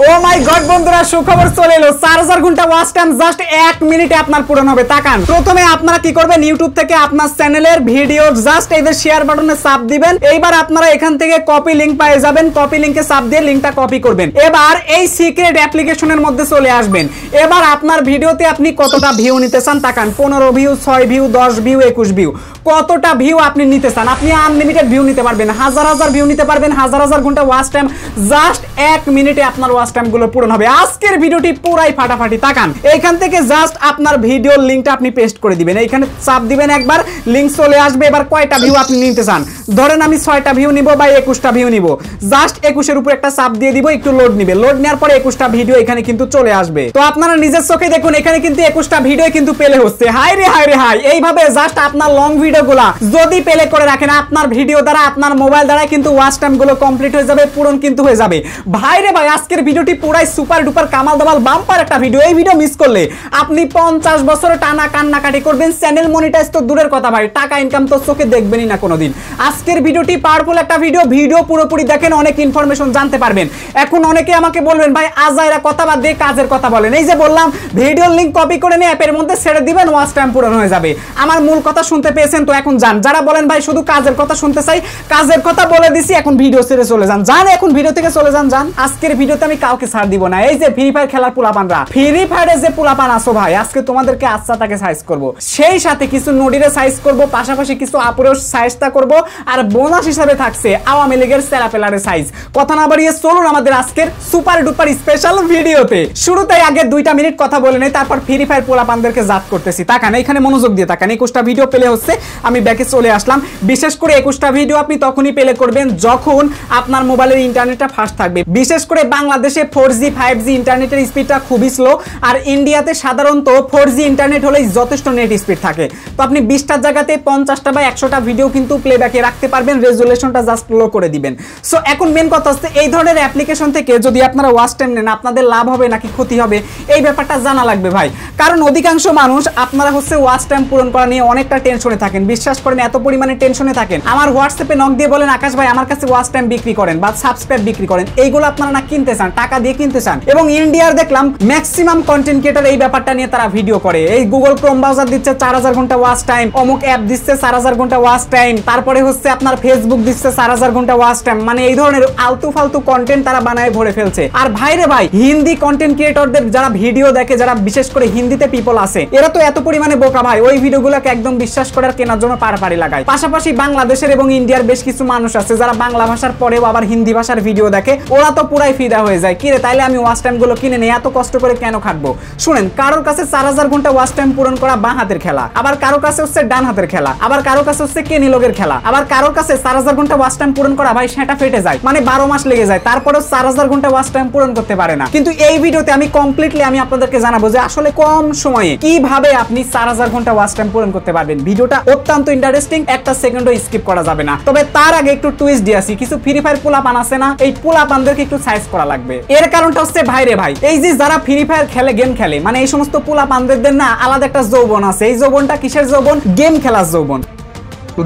ও মাই god বন্ধুরা, সুখবর চলে এলো। 4000 ঘন্টা ওয়াচ টাইম জাস্ট 1 মিনিটে আপনার পূরণ হবে। তাকান, প্রথমে আপনারা কি করবেন, ইউটিউব থেকে আপনার চ্যানেলের ভিডিও জাস্ট এই যে শেয়ার বাটনে চাপ দিবেন। এইবার আপনারা এখান থেকে কপি লিংক পেয়ে যাবেন। কপি লিংকে চাপ দিয়ে লিংকটা কপি করবেন। এবার এই সিক্রেট অ্যাপ্লিকেশনের মধ্যে চলে আসবেন। এবার আপনার ভিডিওতে আপনি কতটা ভিউ নিতে চান তাকান, 15 ভিউ, 6 ভিউ, 10 ভিউ, 21 ভিউ, কতটা ভিউ আপনি নিতে চান। আপনি আনলিমিটেড ভিউ নিতে পারবেন, হাজার হাজার ভিউ নিতে পারবেন, হাজার হাজার ঘন্টা ওয়াচ টাইম জাস্ট 1 মিনিটে আপনার ওয়াচ টাইম গুলো পূরণ হবে। আজকের ভিডিওটি পুরাই ফাটাফাটি। তাকান, এইখান থেকে জাস্ট আপনার ভিডিওর লিংকটা আপনি পেস্ট করে দিবেন। এইখানে চাপ দিবেন, একবার লিংক চলে আসবে। এবার কয়টা ভিউ আপনি নিতে চান, ধরেন আমি 6টা ভিউ নিব বা 21টা ভিউ নিব। জাস্ট 21 এর উপর একটা চাপ দিয়ে দিব, একটু লোড নিবে। লোড নেওয়ার পরে 21টা ভিডিও এখানে কিন্তু চলে আসবে। তো আপনারা নিজের চোখে দেখুন, এখানে কিন্তু 21টা ভিডিও কিন্তু প্লে হচ্ছে। হাই রে হাই রে হাই। এইভাবে জাস্ট আপনার লং ভিডিওগুলা যদি প্লে করে রাখেন, আপনার ভিডিও দ্বারা, আপনার মোবাইল দ্বারা কিন্তু ওয়াচ টাইম গুলো কমপ্লিট হয়ে যাবে, পূরণ কিন্তু হয়ে যাবে। ভাই রে ভাই, আজকের ভিডিওটি পুরাই সুপার ডুপার কামাল দামাল বাম্পার একটা ভিডিও। এই ভিডিও মিস করলে আপনি 50 বছর টানা কান্নাকাটি করবেন। চ্যানেল মনিটাইজ তো দূরের কথা ভাই, টাকা ইনকাম তো চোখে দেখবেনই না কোনোদিন। আজকের ভিডিওটি পাওয়ারফুল একটা ভিডিও পুরোপুরি দেখেন, অনেক ইনফরমেশন জানতে পারবেন। এখন অনেকে আমাকে বলবেন, ভাই আজাইরা কথা বাদ দিয়ে কাজের কথা বলেন। এই যে বললাম, ভিডিওর লিংক কপি করে নিয়ে অ্যাপের মধ্যে ছেড়ে দিবেন, ওয়াচ টাইম পূরণ হয়ে যাবে। আমার মূল কথা শুনতে পেয়েছেন তো, এখন যান। যারা বলেন ভাই শুধু কাজের কথা শুনতে চাই, কাজের কথা বলে দিছি, এখন ভিডিও ছেড়ে চলে যান। যান, এখন ভিডিও থেকে চলে যান। যান, আজকের ভিডিওতে আমি কাউকে ছাড় দিব না। এই যে ফ্রি ফায়ার খেলার পোলাপানরা, ফ্রি ফায়ারে যে পোলাপান আসো ভাই, আজকে তোমাদেরকে আচ্ছাটাকে সাইজ করব, সেই সাথে কিছু নডিরে সাইজ করব, পাশাপাশি কিছু আপুরের সাইজটা করব, আর বোনাস হিসাবে থাকছে আওয়ামী লীগের সেরাপেলারের সাইজ। কথা না বাড়িয়ে চলুন আমাদের আজকের সুপার ডুপার স্পেশাল ভিডিওতে। শুরুতেই আগে 2টা মিনিট কথা বলে নেই, তারপর ফ্রি ফায়ার পোলাপানদেরকে জাত করতেছি। তাকান, এখানে মনোযোগ দিয়ে তাকান। 21টা ভিডিও প্লে হচ্ছে, আমি ব্যাকে চলে আসলাম। বিশেষ করে 21টা ভিডিও আপনি তখনই প্লে করবেন যখন আপনার মোবাইলের ইন্টারনেটটা ফাস্ট থাকবে। বিশেষ করে বাংলাদেশে 4G 5G ইন্টারনেটের স্পিডটা খুবই স্লো, আর ইন্ডিয়াতে সাধারণত 4G ইন্টারনেট হলেই যথেষ্ট নেট স্পিড থাকে। তো আপনি 20টার জায়গাতে 50টা বা 100টা ভিডিও কিন্তু প্লেব্যাকে রাখতে পারবেন, রেজুলেশনটা জাস্ট লো করে দিবেন। সো এখন মেন কথা হচ্ছে, এই ধরনের অ্যাপ্লিকেশন থেকে যদি আপনারা ওয়াচ টাইম নেন, আপনাদের লাভ হবে নাকি ক্ষতি হবে, এই ব্যাপারটা জানা লাগবে ভাই। কারণ অধিকাংশ মানুষ আপনারা হচ্ছে ওয়াচ টাইম পূরণ করা নিয়ে অনেকটা টেনশনে থাকেন। বিশ্বাস করেন, এত পরিমাণে টেনশনে থাকেন, আমার হোয়াটসঅ্যাপে নক দিয়ে বলেন, আকাশ ভাই আমার কাছে ওয়াচ টাইম বিক্রি করেন বা সাবস্ক্রাইব বিক্রি করেন। এইগুলো আপনারা না কিনতে চান, টাকা দিয়ে কিনতে চান। এবং ইন্ডিয়ার দেখলাম ম্যাক্সিমাম কন্টেন্ট ক্রিয়েটর এই ব্যাপারটা নিয়ে তারা ভিডিও করে। এই গুগল ক্রোম ব্রাউজার দিচ্ছে 4000 ঘন্টা ওয়াচ টাইম, অমুক অ্যাপ দিচ্ছে 4000 ঘন্টা ওয়াচ টাইম, তারপরে হচ্ছে আপনার ফেসবুক দিচ্ছে 4000 ঘন্টা ওয়াচ টাইম। মানে এই ধরনের আলতু ফালতু কন্টেন্ট তারা বানায় ভরে ফেলছে। আর ভাইরে ভাই, হিন্দি কন্টেন্ট ক্রিয়েটরদের যারা ভিডিও দেখে, যারা বিশেষ করে হিন্দিতে পিপল আছে, এরা তো এত পরিমাণে বোকা ভাই, ওই ভিডিওগুলোকে একদম বিশ্বাস করে আর কেনার জন্য পাড়াপাড়ি লাগায়। পাশাপাশি বাংলাদেশের এবং ইন্ডিয়ার বেশ কিছু মানুষ আছে যারা বাংলা ভাষার পরেও আবার হিন্দি ভাষার ভিডিও দেখে, ওরা তো পুরাই ফিদা হয়ে যায়। কিরে, তাইলে আমি ওয়াচ টাইম গুলো কিনে নেই, এত কষ্ট করে কেন খাটবো? শুনেন, কারোর কাছে 4000 ঘন্টা ওয়াচ টাইম পূরণ করা বাঁ হাতের খেলা, আবার কারোর কাছে হচ্ছে ডান হাতের খেলা, আবার কারোর কাছে হচ্ছে কেনি লোকের খেলা, আবার কারোর কাছে 4000 ঘন্টা ওয়াচ টাইম পূরণ করা ভাই সেটা ফেটে যায়, মানে 12 মাস লেগে যায়, তারপরেও 4000 ঘন্টা ওয়াচ টাইম পূরণ করতে পারে না। কিন্তু এই ভিডিওতে আমি কমপ্লিটলি আমি আপনাদেরকে জানাবো যে আসলে কম সময়ে কিভাবে আপনি 4000 ঘন্টা ওয়াচ টাইম পূরণ করতে পারবেন। ভিডিওটা অত্যন্ত ইন্টারেস্টিং, একটা সেকেন্ডও স্কিপ করা যাবে না। তবে তার আগে একটু টুইস্ট দিয়েছি, কিছু ফ্রি ফায়ার পোলাপান আছে না, এই পোলাপানদেরকে একটু সাইজ করা লাগবে। এর কারণটা হচ্ছে ভাইরে ভাই, এই যে যারা ফ্রি ফায়ার খেলে, গেম খেলে, মানে এই সমস্ত পোলাপানদের না আলাদা একটা যৌবন আছে। এই যৌবনটা কিসের যৌবন? গেম খেলার যৌবন।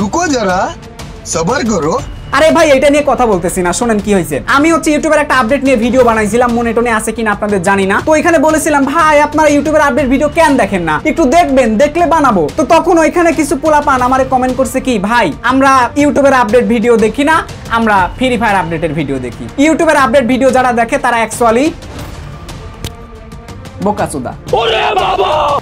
রুকো যারা, সবার করো। আরে ভাই, এটা নিয়ে কথা বলতেছি না, শুনেন কি হয়েছে। আমি হচ্ছে ইউটিউবের একটা আপডেট নিয়ে ভিডিও বানাইছিলাম, মনে টনে আছে কিনা আপনাদের জানি না। তো এখানে বলেছিলাম, ভাই আপনারা ইউটিউবের আপডেট ভিডিও কেন দেখেন না, একটু দেখবেন, দেখলে বানাবো। তো তখন ওইখানে কিছু পোলাপান আমারে কমেন্ট করছে কি, ভাই আমরা ইউটিউবের আপডেট ভিডিও দেখি না, আমরা ফ্রি ফায়ার আপডেটের ভিডিও দেখি। ইউটিউবের আপডেট ভিডিও যারা দেখে তারা অ্যাকচুয়ালি বোকাচোদা।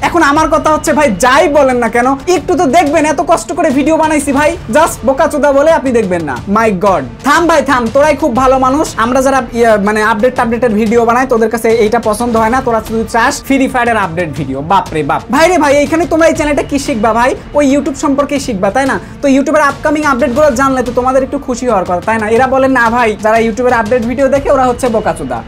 এখন আমার কথা হচ্ছে, ভাই যাই বলেন না কেন, একটু তো দেখবেন। এত কষ্ট করে ভিডিও বানাইছি ভাই, জাস্ট বোকাচোদা বলে আপনি দেখবেন না? মাই গড, থাম ভাই থাম, তোরাই খুব ভালো মানুষ। আমরা যারা মানে আপডেটের ভিডিও বানাই, তোদের কাছে এইটা পছন্দ হয় না, তোরা শুধু চাস ফ্রি ফায়ারের আপডেট ভিডিও। বাপ রে বাপ। ভাই রে ভাই, এইখানে তোমরা এই চ্যানেলটা কি শিখবা ভাই? ওই ইউটিউব সম্পর্কে শিখবা, তাই না? তো ইউটিউবের আপকামিং আপডেট গুলো জানলে তো তোমাদের একটু খুশি হওয়ার কথা, তাই না? এরা বলেন না ভাই, যারা ইউটিউবের আপডেট ভিডিও দেখে ওরা হচ্ছে বোকাচোদা।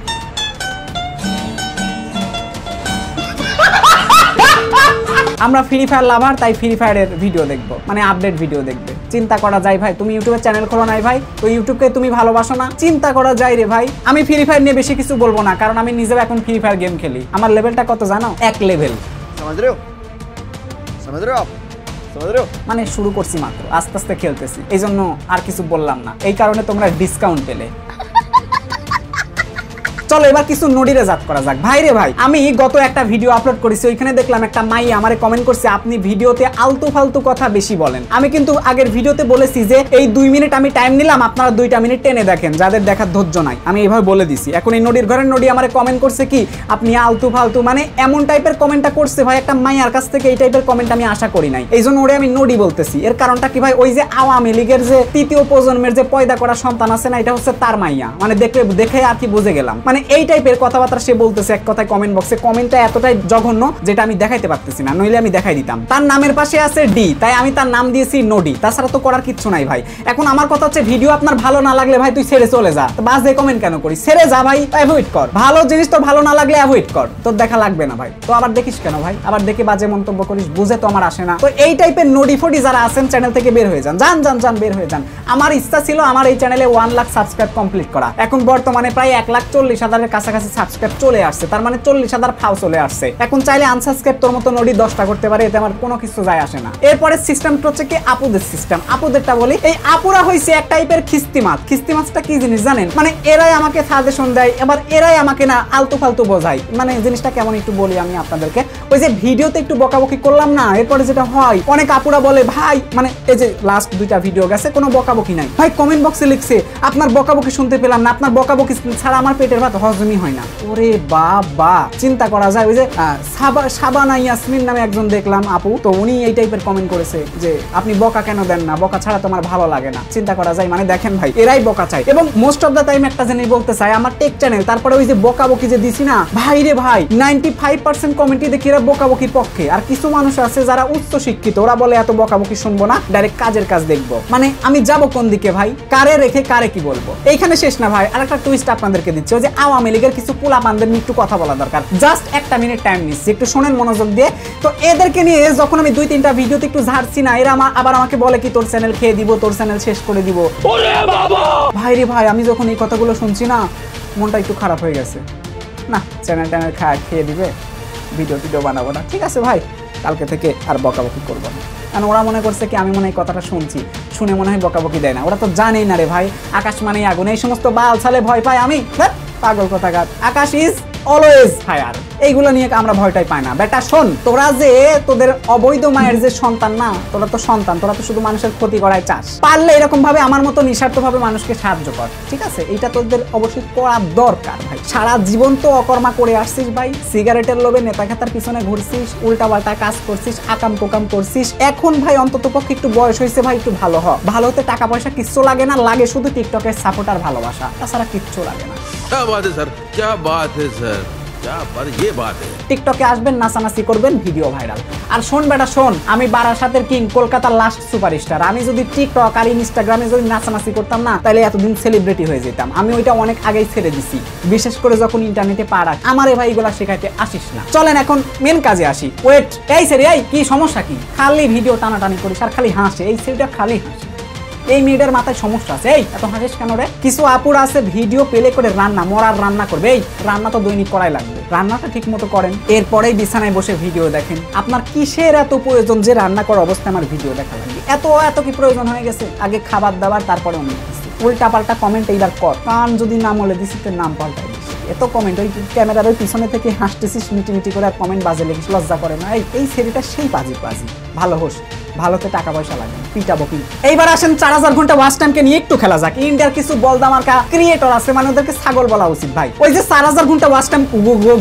আমরা ফ্রি ফায়ার লাভার, তাই ফ্রি ফায়ারের ভিডিও দেখবো, মানে আপডেট ভিডিও দেখবে। চিন্তা করা যায় ভাই, তুমি ইউটিউবের চ্যানেল খোলো নাই ভাই, তো ইউটিউবকে তুমি ভালোবাসো না? চিন্তা করা যায় রে ভাই। আমি ফ্রি ফায়ার নিয়ে বেশি কিছু বলবো না, কারণ আমি নিজেও এখন ফ্রি ফায়ার গেম খেলি। আমার লেভেলটা কত জানো? 1 লেভেল। মানে শুরু করছি মাত্র, আস্তে আস্তে খেলতেছি, এই জন্য আর কিছু বললাম না। এই কারণে তোমরা ডিসকাউন্ট পেলে। চলো এবার কিছু নডিরে জাত করা যাক। ভাই রে ভাই, আমি গত একটা ভিডিও আপলোড করেছি, ওইখানে দেখলাম একটা মাই আমারে কমেন্ট করছে আপনি ভিডিওতে আলতু ফালতু কথা বেশি বলেন। আমি কিন্তু আগের ভিডিওতে বলেছি যে এই 2 মিনিট আমি টাইম নিলাম, আপনারা 2টা মিনিট টেনে দেখেন, যাদের দেখার ধৈর্য নাই। আমি এইভাবে বলে দিছি। এখন এই নডির ঘরের নডি আমারে কমেন্ট করছে কি আপনি আলতু ফালতু, মানে এমন টাইপের কমেন্টটা করছে ভাই, একটা মাইয়ার কাছ থেকে এই টাইপের কমেন্ট আমি আশা করি নাই। এই জন্য ওরে আমি নডি বলতেছি। এর কারণটা কি ভাই, ওই যে আওয়ামী লীগের যে 3য় প্রজন্মের যে পয়দা করা সন্তান আছে না, এটা হচ্ছে তার মাইয়া, মানে দেখে আর কি বুঝে গেলাম। মানে এই টাইপের কথাবার্তা সে বলতেছে এক কথায় কমেন্ট বক্সে। কমেন্টটা এতটাই জঘন্য যেটা আমি দেখাইতে পারতেছি না, নইলে আমি দেখাই দিতাম। তার নামের পাশে আছে ডি, তাই আমি তার নাম দিয়েছি নডি, তাছাড়া তো করার কিচ্ছু নাই ভাই। এখন আমার কথা হচ্ছে ভিডিও আপনার ভালো না লাগলে ভাই তুই ছেড়ে চলে যা, বাজে কমেন্ট কেন করিস, ছেড়ে যা ভাই, অ্যাভয়েড কর। ভালো জিনিস তো ভালো না লাগলে অ্যাভয়েড কর, তোর দেখা লাগবে না ভাই। তো আবার দেখিস কেন ভাই, আবার দেখে বাজে মন্তব্য করিস, বুঝে তো আমার আসে না। তো এই টাইপের নডি ফডি যারা আছেন চ্যানেল থেকে বের হয়ে যান, যান বের হয়ে যান। আমার ইচ্ছা ছিল আমার এই চ্যানেলে 1 লাখ সাবস্ক্রাইব কমপ্লিট করা, এখন বর্তমানে প্রায় 1,40,000-এর কাছাকাছি সাবস্ক্রাইব চলে আসছে, তার মানে 40,000 ফাও চলে আসছে। এখন চাইলে আনসাবস্ক্রাইব তোর মতো নডি 10টা করতে পারে, এতে আমার কোনো কিছু যায় আসে না। এরপরে সিস্টেমটা হচ্ছে কি আপুদের সিস্টেম। আপুদেরটা বলি, এই আপুরা হইছে এক টাইপের খিস্তিমাত। খিস্তিমাতটা কি জিনিস জানেন? মানে এরাই আমাকে সাজেশন দেয়, এবার এরাই আমাকে না আলতু ফালতু বোঝায়। মানে জিনিসটা কেমন একটু বলি আমি আপনাদেরকে। ওই যে ভিডিওতে একটু বকাবকি করলাম না, এরপরে যেটা হয় অনেক আপুরা বলে ভাই, মানে এই যে লাস্ট 2টা ভিডিও গেছে কোনো বকাবকি নাই ভাই, কমেন্ট বক্সে লিখছে আপনার বকাবকি শুনতে পেলাম না, আপনার বকাবকি ছাড়া আমার পেটের ভাত হজমই হয় না। ওরে বাবা, চিন্তা করা যায়। ওই যে সাবানা ইয়াসমিন নামে একজন দেখলাম আপু, তো উনি এই টাইপের কমেন্ট করেছে যে আপনি বকা কেন দেন না, বকা ছাড়া তোমার ভালো লাগে না। চিন্তা করা যায়। মানে দেখেন ভাই, এরাই বকা চাই। এবং মোস্ট অফ দ্য টাইম একটা জিনিস বলতে চাই, আমার টেক চ্যানেল, তারপরে ওই যে বকাবকি যে দিছি না ভাই রে ভাই, 95% কমেন্টই দেখি এরা বকাবকির পক্ষে। আর কিছু মানুষ আছে যারা উচ্চ শিক্ষিত, ওরা বলে এত বকাবকি শুনবো না, ডাইরেক্ট কাজের কাজ দেখবো। মানে আমি যাব কোন দিকে ভাই, কারে রেখে কারে কি বলবো। এইখানে শেষ না ভাই, আর একটা টুইস্ট আপনাদেরকে দিচ্ছি। ওই যে আওয়ামী লীগের কিছু পোলাপানদের নিয়ে একটু কথা বলা দরকার, জাস্ট 1টা মিনিট টাইম নিচ্ছি, একটু শোনেন মনোযোগ দিয়ে। তো এদেরকে নিয়ে যখন আমি 2-3টা ভিডিওতে একটু ঝাড়ছি না, এরা আবার আমাকে বলে কি তোর চ্যানেল খেয়ে দিব, তোর চ্যানেল শেষ করে দিব। ভাই রে ভাই, আমি যখন এই কথাগুলো শুনছি না, মনটা একটু খারাপ হয়ে গেছে। না, চ্যানেল খেয়ে দিবে, ভিডিও বানাবো না। ঠিক আছে ভাই, কালকে থেকে আর বকাবকি করবো না। কারণ ওরা মনে করছে কি আমি মনে হয় কথাটা শুনছি, শুনে মনে হয় বকাবকি দেয় না। ওরা তো জানেই না রে ভাই, আকাশ মানেই আগুন। এই সমস্ত বাল ছালে ভয় পাই আমি, পাগল কথাকার। আকাশ ইজ অলওয়েজ ফায়ার, এইগুলো নিয়ে আমরা ভয়টাই পাই না। বেটা শোন, তোরা যে তোদের অবৈধ মায়ের যে সন্তান না, তোরা তো সন্তান, তোরা তো শুধু মানুষের ক্ষতি করাই চাস। পারলে এরকম ভাবে আমার মতো নিঃস্বার্থভাবে মানুষকে সাহায্য কর, ঠিক আছে? এইটা তোদের অবশ্যই করা দরকার ভাই। সারা জীবন তো অকর্মা করে আসছিস ভাই, সিগারেটের লোভে নেতা খাতার পিছনে ঘুরছিস, উল্টাপাল্টা কাজ করছিস, আকাম কোকাম করছিস। এখন ভাই অন্তত পক্ষে একটু বয়স হয়েছে ভাই, একটু ভালো হ। ভালো হতে টাকা পয়সা কিচ্ছু লাগে না, লাগে শুধু টিকটকের সাপোর্ট আর ভালোবাসা, তাছাড়া কিচ্ছু লাগে না। क्या बात है सर, क्या बात है सर, क्या बात, ये बात है। টিকটকে আসবেন, নাচানাচি করবেন, ভিডিও ভাইরাল। আর শোন বেটা শোন, আমি বারাসাতের কিং, কলকাতার লাস্ট সুপারস্টার। আমি যদি টিকটক আর ইনস্টাগ্রামে যদি নাচানাচি করতাম না, তাহলে এতদিন সেলিব্রিটি হয়ে যেতাম। আমি ওইটা অনেক আগেই ছেড়ে দিছি, বিশেষ করে যখন ইন্টারনেটে পা রাখ। আমারে ভাই এগুলা শেখাইতে আসিস না। চলেন এখন মেন কাজে আসি। ওয়েট, এই সেরি, এই কি সমস্যা কি? খালি ভিডিও টানাটানি করিস আর খালি হাসে, এই সেরিটা খালি হাসে। এই মেয়েটার মাথায় সমস্যা আছে। এই এত হাসিস কেন রে? কিছু আপুর আছে ভিডিও পেলে করে রান্না, মরার রান্না করবে। এই রান্না তো দৈনিক করাই লাগবে, রান্নাটা ঠিক মতো করেন, এরপরেই বিছানায় বসে ভিডিও দেখেন। আপনার কিসের এত প্রয়োজন যে রান্না করা অবস্থায় আমার ভিডিও দেখা লাগবে? এত কি প্রয়োজন হয়ে গেছে? আগে খাবার দাবার, তারপরে অন্য কিছু। উল্টা পাল্টা কমেন্ট এইবার কর, কান যদি নাম বলে দিস নাম পাল্টাই দিস। এত কমেন্ট, ওই ক্যামেরার ওই পিছনে থেকে হাসতেছিস মিটি করে, আর কমেন্ট বাজে লিখিস, লজ্জা করে না? এই সেরিটা সেই বাজি ভালো হোস, ভালোতে টাকা পয়সা লাগে না, পিটাবো কি। এইবার আসেন 4000 ঘন্টা ওয়াচ টাইমকে নিয়ে একটু খেলা যাক। ইন্ডিয়ার কিছু বলদামার্কা ক্রিয়েটর আছে, মানে ওদেরকে ছাগল বলা উচিত ভাই। ওই যে 4000 ঘন্টা ওয়াচ টাইম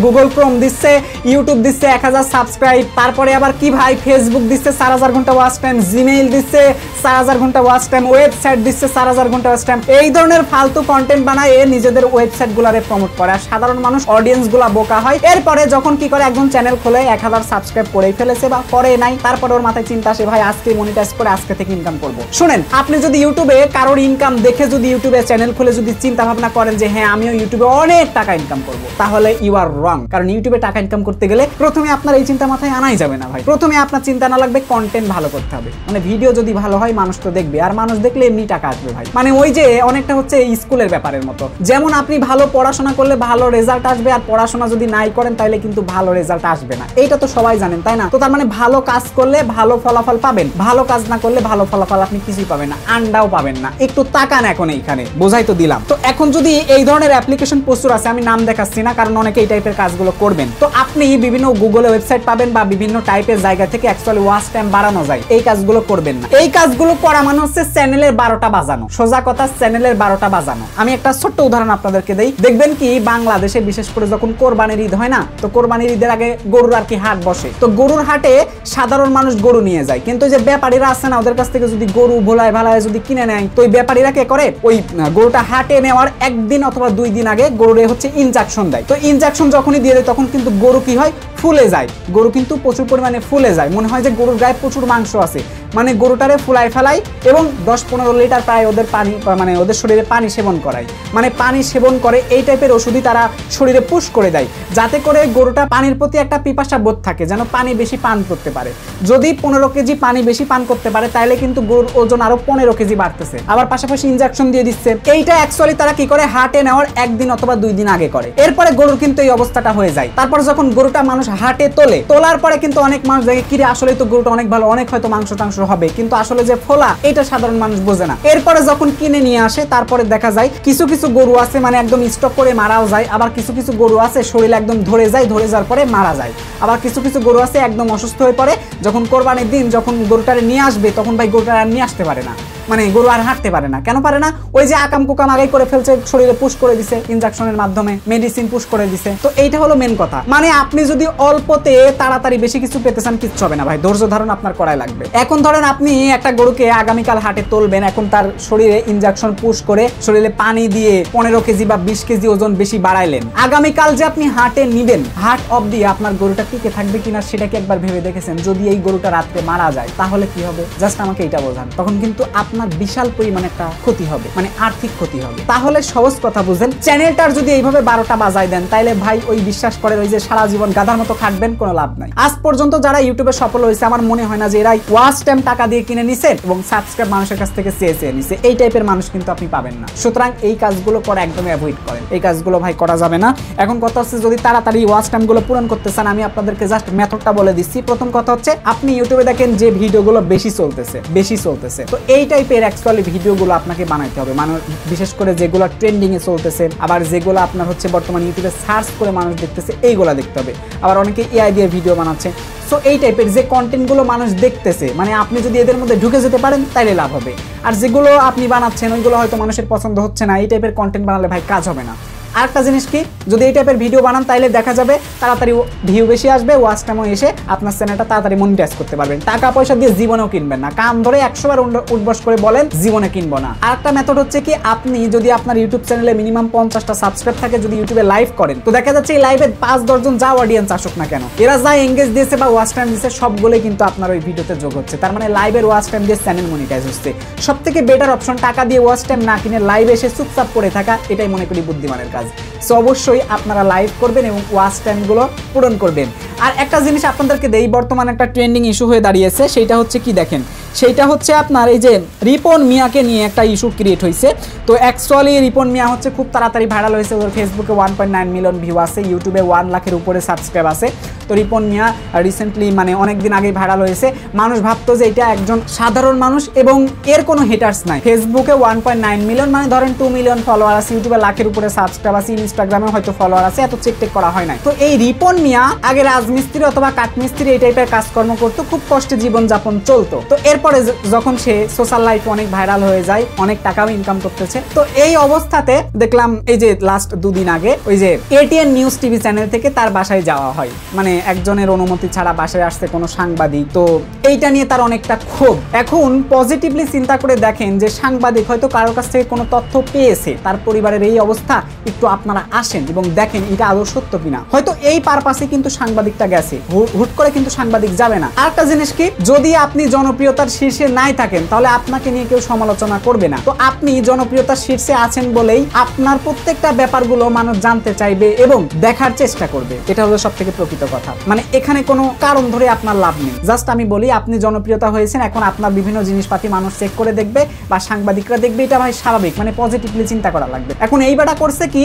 গুগল ক্রোম দিচ্ছে, ইউটিউব দিচ্ছে 1000 সাবস্ক্রাইব, তারপরে আবার কি ভাই ফেসবুক দিচ্ছে 4000 ঘন্টা ওয়াচ টাইম, জিমেইল দিচ্ছে 4000 ঘন্টা ওয়াচ টাইম, ওয়েবসাইট দিচ্ছে 4000 ঘন্টা ওয়াচ টাইম। এই ধরনের ফালতু কন্টেন্ট বানায় নিজেদের ওয়েবসাইট গুলারে প্রমোট করে, আর সাধারণ মানুষ অডিয়েন্স গুলা বোকা হয়। এরপরে যখন কি করে, একজন চ্যানেল খোলে 1000 সাবস্ক্রাইব করেই ফেলেছে বা করে নাই, তারপরে ওর মাথায় চিন্তা আসে ভাই আজকে মনিটাইজ করে আজকে থেকে ইনকাম করব। শুনেন, আপনি যদি ইউটিউবে কারোর ইনকাম দেখে যদি ইউটিউবে চ্যানেল খুলে যদি চিন্তা ভাবনা করেন যে হ্যাঁ আমিও ইউটিউবে অনেক টাকা ইনকাম করব, তাহলে ইউ আর রং। কারণ ইউটিউবে টাকা ইনকাম করতে গেলে প্রথমে আপনার এই চিন্তা মাথায় আনাই যাবে না ভাই। প্রথমে আপনার চিন্তা না লাগবে কন্টেন্ট ভালো করতে হবে, মানে ভিডিও যদি ভালো হয় মানুষ তো দেখবে, আর মানুষ দেখলে এমনি টাকা আসবে ভাই। মানে ওই যে অনেকটা হচ্ছে স্কুলের ব্যাপারের মতো, যেমন আপনি ভালো পড়াশোনা করলে ভালো রেজাল্ট আসবে, আর পড়াশোনা যদি নাই করেন তাহলে কিন্তু ভালো রেজাল্ট আসবে না, এইটা তো সবাই জানেন তাই না? তো তার মানে ভালো কাজ করলে ভালো ফলাফল পাবেন, ভালো কাজ না করলে ভালো ফলাফল আপনি কিছুই পাবেন না, আন্ডাও পাবেন না। একটু তাকান এখন এইখানে, বোঝাই তো দিলাম। তো এখন যদি এই ধরনের অ্যাপ্লিকেশন প্রচুর আছে, আমি নাম দেখাচ্ছি না কারণ অনেকে এই টাইপের কাজগুলো করবেন। তো আপনি বিভিন্ন গুগলে ওয়েবসাইট পাবেন বা বিভিন্ন টাইপের জায়গা থেকে অ্যাকচুয়ালি ওয়াচ টাইম বাড়ানো যায়, এই কাজগুলো করবেন না। এই কাজগুলো করা মানে হচ্ছে চ্যানেলের 12টা বাজানো, সোজা কথা চ্যানেলের 12টা বাজানো। আমি একটা ছোট্ট উদাহরণ আপনাদেরকে দেই। দেখবেন কি বাংলাদেশে বিশেষ করে যখন কোরবানির ঈদ হয় না, তো কোরবানির ঈদের আগে গরুর আর কি হাট বসে। তো গরুর হাটে সাধারণ মানুষ গরু নিয়ে যায়, কিন্তু যে ব্যাপারীরা আছে না, ওদের কাছ থেকে যদি গরু ভোলায় ভালায় যদি কিনে নেয়, তো ওই ব্যাপারীরা কে করে, ওই গরুটা হাটে নেওয়ার 1 দিন অথবা 2 দিন আগে গরুরে হচ্ছে ইনজেকশন দেয়। তো ইনজেকশন যখনই দিয়ে দেয় তখন কিন্তু গরু কি হয়, ফুলে যায়। গরু কিন্তু প্রচুর পরিমাণে ফুলে যায়, মনে হয় যে গরুর গায়ে প্রচুর মাংস আছে। মানে গরুটারে ফুলাই ফেলাই এবং 10-15 লিটার প্রায় ওদের পানি, মানে ওদের শরীরে পানি সেবন করায়, মানে পানি সেবন করে এই টাইপের ওষুধই তারা শরীরে পুশ করে দেয়, যাতে করে গরুটা পানির প্রতি একটা পিপাসা বোধ থাকে, যেন পানি বেশি পান করতে পারে। যদি 15 কেজি পানি বেশি পান করতে পারে তাহলে কিন্তু গরুর ওজন আরো 15 কেজি বাড়তেছে। আবার পাশাপাশি ইনজেকশন দিয়ে দিচ্ছে। এইটা অ্যাকচুয়ালি তারা কি করে, হাটে নেওয়ার 1 দিন অথবা 2 দিন আগে করে। এরপরে গরুর কিন্তু এই অবস্থাটা হয়ে যায়। তারপর যখন গরুটা মানুষ হাটে তোলার পরে কিন্তু অনেক মানুষ দেখে কিরে আসলে তো গরুটা অনেক ভালো, অনেক হয়তো মাংস টাংস হবে, কিন্তু আসলে যে ফোলা এটা সাধারণ মানুষ বোঝে না। এরপরে যখন কিনে নিয়ে আসে তারপরে দেখা যায় কিছু কিছু গরু আছে মানে একদম স্টক করে মারাও যায়, আবার কিছু কিছু গরু আছে শরীর একদম ধরে যায়, ধরে যাওয়ার পরে মারা যায়। আবার কিছু কিছু গরু আছে একদম অসুস্থ হয়ে পড়ে, যখন কোরবানির দিন যখন গরুটারে নিয়ে আসবে তখন ভাই গরুটারে আর নিয়ে আসতে পারে না, মানে গরু আর হাঁটতে পারে না। কেন পারে না? ওই যে আকাম কুকাম আগে করে ফেলছে, শরীরে পুশ করে দিছে ইনজেকশনের মাধ্যমে, মেডিসিন পুশ করে দিছে। তো এইটা হলো মেন কথা। মানে আপনি যদি অল্পতে তাড়াতাড়ি বেশি কিছু পেতে চান, কিচ্ছু হবে না ভাই, ধৈর্য ধারণ আপনার করাই লাগবে। এখন ধরেন আপনি একটা গরুকে আগামীকাল হাটে তুলবেন, এখন তার শরীরে ইনজেকশন পুশ করে শরীরে পানি দিয়ে 15 কেজি বা 20 কেজি ওজন বেশি বাড়াইলেন। আগামীকাল যে আপনি হাটে নিবেন, হাট অবধি আপনার গরুটা টিকে থাকবে কিনা সেটা কি একবার ভেবে দেখেছেন? যদি এই গরুটা রাত্রে মারা যায় তাহলে কি হবে? জাস্ট আমাকে এটা বোঝান। তখন কিন্তু আপনার বিশাল পরিমাণে একটা ক্ষতি হবে, মানে আর্থিক ক্ষতি হবে। তাহলে সহজ কথা বুঝেন, চ্যানেলটার যদি এইভাবে 12টা বাজায় দেন তাহলে ভাই ওই বিশ্বাস করে ওই যে সারা জীবন গাধার মতো খাটবেন, কোনো লাভ নাই। আজ পর্যন্ত যারা ইউটিউবে সফল হয়েছে আমার মনে হয় না যে এরা ওয়াচ টাইম টাকা দিয়ে কিনে নিছে এবং সাবস্ক্রাইব মানুষের কাছ থেকে চেয়ে নিছে, এই টাইপের মানুষ কিন্তু আপনি পাবেন না। সুতরাং এই কাজগুলো করা একদম অ্যাভয়েড করেন, এই কাজগুলো ভাই করা যাবে না। এখন কথা হচ্ছে যদি তাড়াতাড়ি ওয়াচ টাইম গুলো পূরণ করতে চান, আমি আপনাদেরকে জাস্ট মেথডটা বলে দিচ্ছি। প্রথম কথা হচ্ছে আপনি ইউটিউবে দেখেন যে ভিডিওগুলো বেশি চলতেছে, তো এই টাইপের অ্যাকচুয়ালি ভিডিওগুলো আপনাকে বানাইতে হবে। মানুষ বিশেষ করে যেগুলো ট্রেন্ডিং এ চলতেছে, আবার যেগুলো আপনার হচ্ছে বর্তমানে ইউটিউবে সার্চ করে মানুষ দেখতেছে, এইগুলা দেখতে হবে। আবার অনেকে এআই দিয়ে ভিডিও বানাচ্ছে। সো এই টাইপের যে কন্টেন্টগুলো মানুষ দেখতেছে, মানে আপনি যদি এদের মধ্যে ঢুকে যেতে পারেন তাইলে লাভ হবে। আর যেগুলো আপনি বানাচ্ছেন ওইগুলো হয়তো মানুষের পছন্দ হচ্ছে না, এই টাইপের কন্টেন্ট বানালে ভাই কাজ হবে না। আরেকটা জিনিস কি, যদি এই টাইপের ভিডিও বানান তাইলে দেখা যাবে তাড়াতাড়ি ভিউ বেশি আসবে, ওয়াচ টাইমও এসে আপনার চ্যানেলটা তাড়াতাড়ি মনিটাইজ করতে পারবেন। টাকা পয়সা দিয়ে জীবনেও কিনবেন না, কান ধরে 100 বার উঠবস করে বলেন জীবনে কিনবো না। আরেকটা মেথড হচ্ছে কি, আপনি যদি আপনার ইউটিউব চ্যানেলে মিনিমাম 50টা সাবস্ক্রাইব থাকে, যদি ইউটিউবে লাইভ করেন, তো দেখা যাচ্ছে এই লাইভে 5-10 জন যা অডিয়েন্স আসুক না কেন, এরা যা এঙ্গেজ দিয়েছে বা ওয়াচ টাইম দিয়েছে সবগুলোই কিন্তু আপনার ওই ভিডিওতে যোগ হচ্ছে। তার মানে লাইভের ওয়াচ টাইম দিয়ে চ্যানেল মনিটাইজ হচ্ছে। সব থেকে বেটার অপশন টাকা দিয়ে ওয়াচ টাইম না কিনে লাইভ এসে চুপচাপ পড়ে থাকা, এটাই মনে করি বুদ্ধিমানের কাজ। সো অবশ্যই আপনারা লাইভ করবেন এবং ওয়াচ টাইমগুলো পূরণ করবেন। আর একটা জিনিস আপনাদেরকে দেই, বর্তমানে একটা ট্রেন্ডিং ইস্যু হয়ে দাঁড়িয়েছে, সেইটা হচ্ছে কি দেখেন, সেইটা হচ্ছে আপনার এই যে রিপন মিয়াকে নিয়ে একটা ইস্যু ক্রিয়েট হয়েছে। তো অ্যাকচুয়ালি রিপন মিয়া হচ্ছে খুব তাড়াতাড়ি ভাইরাল হয়েছে, ওর ফেসবুকে 1.9 মিলিয়ন ভিউ আছে, ইউটিউবে 1 লাখের উপরে সাবস্ক্রাইব আছে। তো রিপন মিয়া রিসেন্টলি মানে অনেকদিন আগেই ভাইরাল হয়েছে। মানুষ ভাবতো যে এটা একজন সাধারণ মানুষ এবং এর কোনো হেটার্স নাই। ফেসবুকে 1.9 মিলিয়ন মানে ধরেন 2 মিলিয়ন ফলোয়ার আছে, ইউটিউবে লাখের উপরে সাবস্ক্রাইব আছে, ইনস্টাগ্রামে হয়তো ফলোয়ার আছে, এত চেক করা হয় নাই। তো এই রিপন মিয়া আগে রাজমিস্ত্রি অথবা কাঠমিস্ত্রি এই টাইপের কাজকর্ম করতো, খুব কষ্টে জীবনযাপন চলতো। তো এরপরে যখন সে সোশ্যাল লাইফে অনেক ভাইরাল হয়ে যায়, অনেক টাকাও ইনকাম করতেছে, তো এই অবস্থাতে দেখলাম এই যে লাস্ট 2 দিন আগে ওই যে এটিএন নিউজ টিভি চ্যানেল থেকে তার বাসায় যাওয়া হয়, মানে একজনের অনুমতি ছাড়া বাসায় আসছে কোনো সাংবাদিক। তো এইটা নিয়ে তার অনেকটা ক্ষোভ। এখন পজিটিভলি চিন্তা করে দেখেন যে সাংবাদিক হয়তো কারোর কাছ থেকে কোনো তথ্য পেয়েছে, তার পরিবারের এই অবস্থা, একটু আপনারা আসেন এবং দেখেন এটা আদৌ সত্য কিনা। হয়তো এই পারপাসে কিন্তু সাংবাদিকটা গেছে, হুট করে কিন্তু সাংবাদিক যাবে না। আরেকটা জিনিস কি, যদি আপনি জনপ্রিয়তার শীর্ষে নাই থাকেন তাহলে আপনাকে নিয়ে কেউ সমালোচনা করবে না। তো আপনি জনপ্রিয়তার শীর্ষে আছেন বলেই আপনার প্রত্যেকটা ব্যাপারগুলো মানুষ জানতে চাইবে এবং দেখার চেষ্টা করবে, এটা হলো সবথেকে প্রকৃত কথা। কথা, মানে এখানে কোনো কারণ ধরে আপনার লাভ নেই। জাস্ট আমি বলি, আপনি জনপ্রিয়তা হয়েছেন, এখন আপনার বিভিন্ন জিনিসপাতি মানুষ চেক করে দেখবে বা সাংবাদিকরা দেখবে, এটা ভাই স্বাভাবিক, মানে পজিটিভলি চিন্তা করা লাগবে। এখন এই বেটা করছে কি,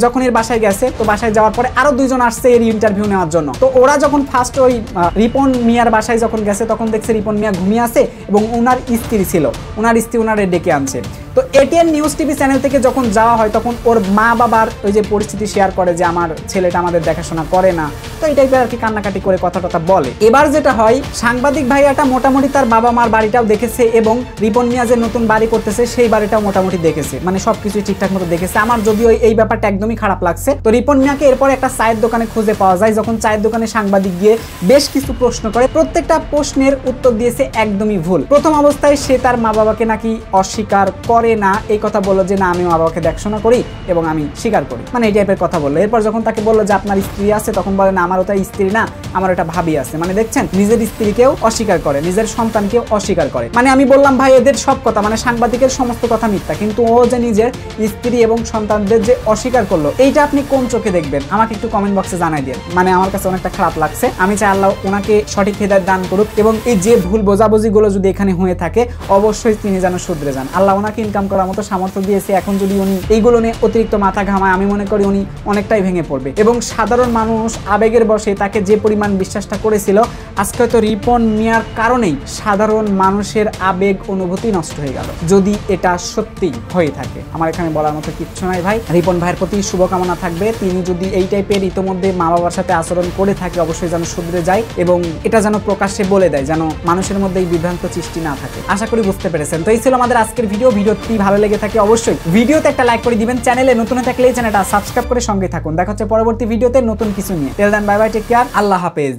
যখন এর বাসায় গেছে, তো বাসায় যাওয়ার পরে আরো দুইজন আসছে এর ইন্টারভিউ নেওয়ার জন্য। তো ওরা যখন ফার্স্ট ওই রিপন মিয়ার বাসায় যখন গেছে, তখন দেখছে রিপন মিয়া ঘুমিয়ে আছে এবং ওনার স্ত্রী ছিল, ওনার স্ত্রী ওনারে ডেকে আনছে। তো এটিএন নিউজ টিভি চ্যানেল থেকে যখন যাওয়া হয়, তখন ওর মা বাবার ওই যে পরিস্থিতি শেয়ার করে যে আমার ছেলেটা আমাদের দেখাশোনা করে না, তো এই টাইপের আর কি কান্নাকাটি করে কথা টথা বলে। এবার যেটা হয়, সাংবাদিক ভাইয়াটা মোটামুটি তার বাবা মার বাড়িটাও দেখেছে এবং রিপন মিয়া যে নতুন বাড়ি করতেছে সেই বাড়িটাও মোটামুটি দেখেছে, মানে সবকিছু ঠিকঠাক মতো দেখেছে। আমার যদিও এই ব্যাপারটা একদমই খারাপ লাগছে। তো রিপন মিয়াকে এরপর একটা চায়ের দোকানে খুঁজে পাওয়া যায়, যখন চায়ের দোকানে সাংবাদিক গিয়ে বেশ কিছু প্রশ্ন করে, প্রত্যেকটা প্রশ্নের উত্তর দিয়েছে একদমই ভুল। প্রথম অবস্থায় সে তার মা বাবাকে নাকি অস্বীকার করে না, এই কথা বললো যে না, আমি মা বাবাকে দেখাশোনা করি এবং আমি স্বীকার করি, মানে এই টাইপের কথা বললো। এরপর যখন তাকে বললো যে আপনার স্ত্রী আছে, তখন বলে না, আমার ওটা স্ত্রী না, আমার ওটা ভাবি আছে। মানে দেখছেন, নিজের স্ত্রীকেও অস্বীকার করে, নিজের সন্তানকেও অস্বীকার করে। মানে আমি বললাম ভাই, এদের সব কথা, মানে সাংবাদিকের সমস্ত কথা মিথ্যা, কিন্তু ও যে নিজের স্ত্রী এবং সন্তানদের যে অস্বীকার করলো, এইটা আপনি কোন চোখে দেখবেন আমাকে একটু কমেন্ট বক্সে জানাই দিন। মানে আমার কাছে অনেকটা খারাপ লাগছে। আমি চাই আল্লাহ ওনাকে সঠিক হিদায়াত দান করুক এবং এই যে ভুল বোঝাবুঝিগুলো যদি এখানে হয়ে থাকে, অবশ্যই তিনি যেন শুধরে যান। আল্লাহ ওনাকে ইনকাম করার মতো সামর্থ্য দিয়েছে, এখন যদি উনি এইগুলো নিয়ে অতিরিক্ত মাথা ঘামায়, আমি মনে করি উনি অনেকটাই ভেঙে পড়বে। এবং সাধারণ মানুষ আবেগের বশে তাকে যে পরিমাণ বিশ্বাসটা করেছিল, আজকে হয়তো রিপন মিয়ার কারণেই সাধারণ মানুষের আবেগ অনুভূতি নষ্ট হয়ে গেল, যদি এটা সত্যি হয়ে থাকে। আমার এখানে বলার মতো কিচ্ছু নাই ভাই। রিপন ভাইয়ের প্রতি শুভকামনা থাকবে, তিনি যদি এই টাইপের ইতোমধ্যে মা বাবার সাথে আচরণ করে থাকে, অবশ্যই যেন শুধরে যায় এবং এটা যেন প্রকাশ্যে বলে দেয়, যেন মানুষের মধ্যে এই বিভ্রান্ত সৃষ্টি না থাকে। আশা করি বুঝতে পেরেছেন। তো এই ছিল আমাদের আজকের ভিডিওটি ভালো লেগে থাকে অবশ্যই ভিডিওতে একটা লাইক করে দিবেন, চ্যানেলে নতুন হয়ে থাকলে এই চ্যানেলটা সাবস্ক্রাইব করে সঙ্গে থাকুন। দেখা হচ্ছে পরবর্তী ভিডিওতে নতুন কিছু নিয়ে। Till then, bye bye, take care, আল্লাহ হাফেজ।